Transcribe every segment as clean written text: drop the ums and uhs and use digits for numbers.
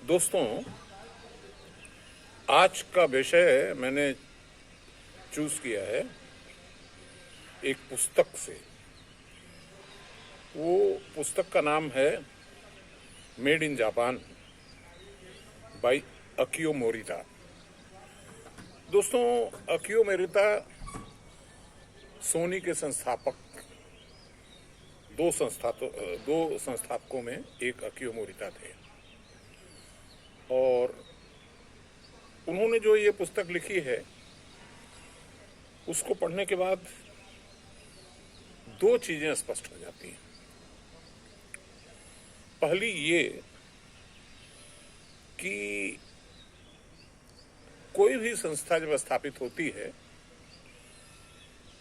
दोस्तों, आज का विषय मैंने चूज किया है एक पुस्तक से। वो पुस्तक का नाम है made in Japan by Akio Morita. दोस्तों, अकियो मोरिता सोनी के संस्थापक दो संस्थापकों में एक अकियो मोरिता थे और उन्होंने जो ये पुस्तक लिखी है उसको पढ़ने के बाद दो चीजें स्पष्ट हो जाती हैं। पहली ये कि कोई भी संस्था जब स्थापित होती है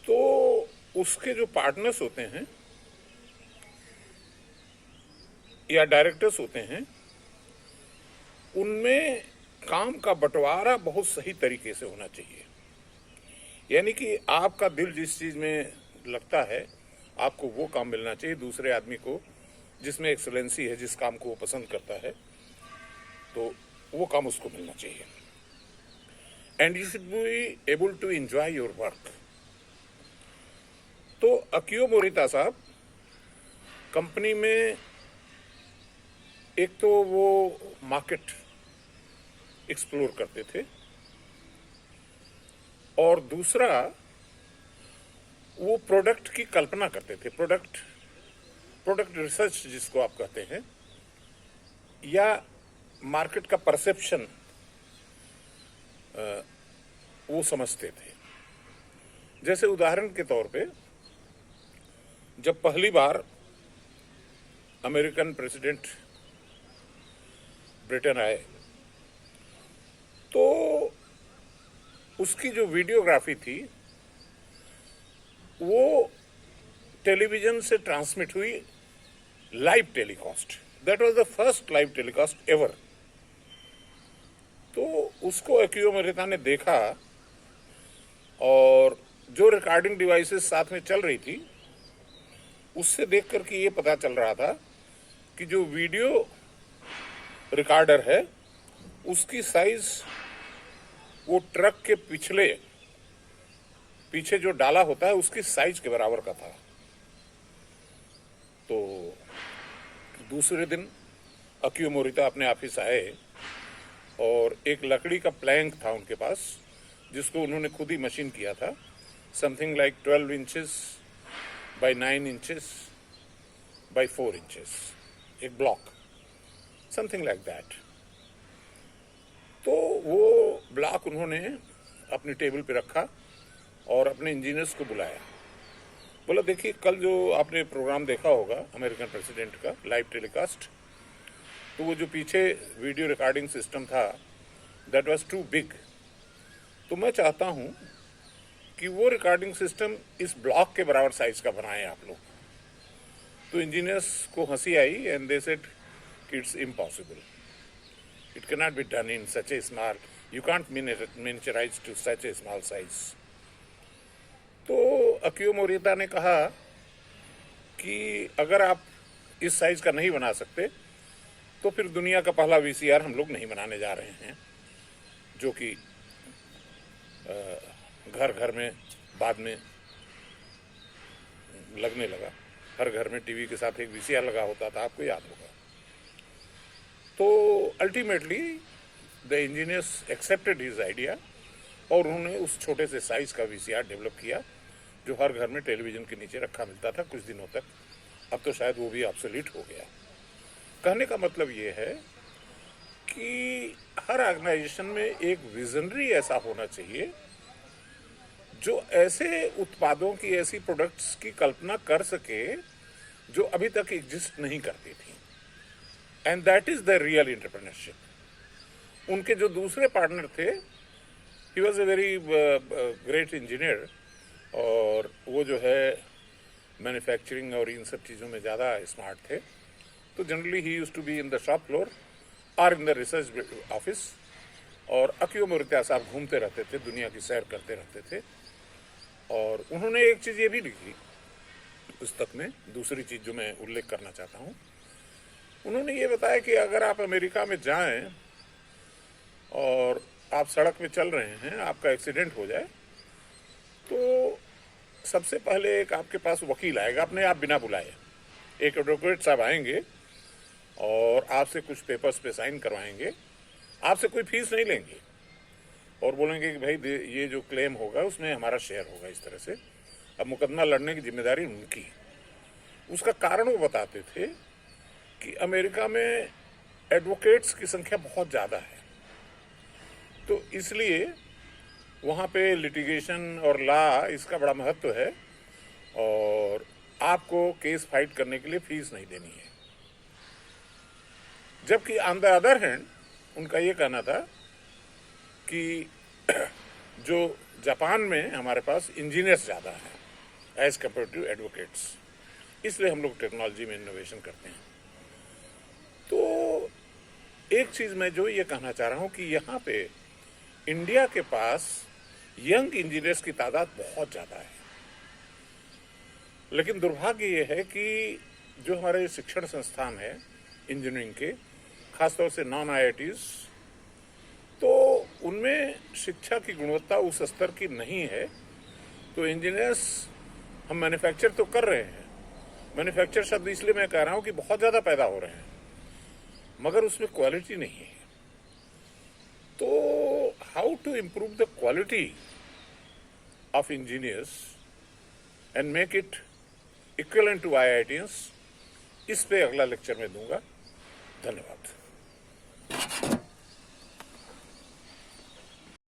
तो उसके जो पार्टनर्स होते हैं या डायरेक्टर्स होते हैं उनमें काम का बंटवारा बहुत सही तरीके से होना चाहिए। यानी कि आपका दिल जिस चीज में लगता है आपको वो काम मिलना चाहिए, दूसरे आदमी को जिसमें एक्सेलेंसी है, जिस काम को वो पसंद करता है तो वो काम उसको मिलना चाहिए। And you should be able to enjoy your work. तो अकियो मोरिता साहब कंपनी में एक तो वो मार्केट एक्सप्लोर करते थे और दूसरा वो प्रोडक्ट की कल्पना करते थे। प्रोडक्ट रिसर्च जिसको आप कहते हैं, या मार्केट का परसेप्शन वो समझते थे। जैसे उदाहरण के तौर पे जब पहली बार अमेरिकन प्रेसिडेंट ब्रिटेन आए तो उसकी जो वीडियोग्राफी थी वो टेलीविजन से ट्रांसमिट हुई, live telecast. That was the first live telecast ever. तो उसको अकियो मोरिता ने देखा और जो रिकॉर्डिंग डिवाइसेस साथ में चल रही थी उससे देख करके ये पता चल रहा था कि जो वीडियो रिकॉर्डर है उसकी साइज वो ट्रक के पीछे जो डाला होता है उसकी साइज के बराबर का था। तो दूसरे दिन अकियो मोरिता अपने ऑफिस आए और एक लकड़ी का प्लैंक था उनके पास जिसको उन्होंने खुद ही मशीन किया था, something like 12 inches bye 9 inches bye 4 inches, एक ब्लॉक, समथिंग लाइक दैट। तो वो ब्लॉक उन्होंने अपनी टेबल पे रखा और अपने इंजीनियर्स को बुलाया। बोला, देखिए कल जो आपने प्रोग्राम देखा होगा अमेरिकन प्रेसिडेंट का लाइव टेलीकास्ट, तो वो जो पीछे वीडियो रिकॉर्डिंग सिस्टम था दैट वाज टू बिग। तो मैं चाहता हूं कि वो रिकॉर्डिंग सिस्टम इस ब्लॉक के बराबर साइज का बनाएं आप लोग। तो इंजीनियर्स को हंसी आई and they said it's impossible, it cannot be done in such a small, you can't miniaturize to such a small size। तो अकियो मोरिता ने कहा कि अगर आप इस साइज का नहीं बना सकते तो फिर दुनिया का पहला वीसीआर हम लोग नहीं बनाने जा रहे हैं, जो कि घर घर में बाद में लगने लगा। हर घर में टीवी के साथ एक वीसीआर लगा होता था, आपको याद होगा। तो ultimately the engineers accepted his idea और उन्होंने उस छोटे से साइज का वीसीआर डेवलप किया जो हर घर में टेलीविजन के नीचे रखा मिलता था कुछ दिनों तक। अब तो शायद वो भी ऑब्सोलीट हो गया। कहने का मतलब ये है कि हर ऑर्गेनाइजेशन में एक विजनरी ऐसा होना चाहिए जो ऐसे उत्पादों की, ऐसी प्रोडक्ट्स की कल्पना कर सके जो अभी तक एग्जिस्ट नहीं करती थी। And that is the real entrepreneurship. उनके जो दूसरे पार्टनर थे, he was a very great engineer और वो जो है मैन्युफैक्चरिंग और इन सब चीज़ों में ज़्यादा स्मार्ट थे। तो generally he used to be in the shop floor और इन द रिसर्च ऑफिस, और अकियो मोरिता साहब घूमते रहते थे, दुनिया की सैर करते रहते थे। और उन्होंने एक चीज़ ये भी लिखी पुस्तक में, दूसरी चीज़ जो मैं उल्लेख करना चाहता हूँ उन्होंने ये बताया कि अगर आप अमेरिका में जाएं और आप सड़क पे चल रहे हैं, आपका एक्सीडेंट हो जाए, तो सबसे पहले एक आपके पास वकील आएगा अपने आप बिना बुलाए। एक एडवोकेट साहब आएंगे और आपसे कुछ पेपर्स पे साइन करवाएंगे, आपसे कोई फीस नहीं लेंगे और बोलेंगे कि भाई ये जो क्लेम होगा उसमें हमारा शेयर होगा। इस तरह से अब मुकदमा लड़ने की जिम्मेदारी उनकी। उसका कारण वो बताते थे कि अमेरिका में एडवोकेट्स की संख्या बहुत ज़्यादा है, तो इसलिए वहाँ पे लिटिगेशन और लॉ इसका बड़ा महत्व है और आपको केस फाइट करने के लिए फीस नहीं देनी है। जबकि ऑन द अदर हैंड उनका ये कहना था कि जो जापान में हमारे पास इंजीनियर्स ज़्यादा हैं एज कम्पेयर टू एडवोकेट्स, इसलिए हम लोग टेक्नोलॉजी में इनोवेशन करते हैं। तो एक चीज़ मैं जो ये कहना चाह रहा हूँ कि यहाँ पे इंडिया के पास यंग इंजीनियर्स की तादाद बहुत ज़्यादा है, लेकिन दुर्भाग्य ये है कि जो हमारे शिक्षण संस्थान है इंजीनियरिंग के, खासतौर से नॉन IITs, तो उनमें शिक्षा की गुणवत्ता उस स्तर की नहीं है। तो इंजीनियर्स हम मैन्युफैक्चर तो कर रहे हैं, मैन्युफैक्चर शब्द इसलिए मैं कह रहा हूँ कि बहुत ज़्यादा पैदा हो रहे हैं, मगर उसमें क्वालिटी नहीं है। तो how to improve the quality of engineers and make it equivalent to IITs, इस पे अगला लेक्चर में दूंगा। धन्यवाद।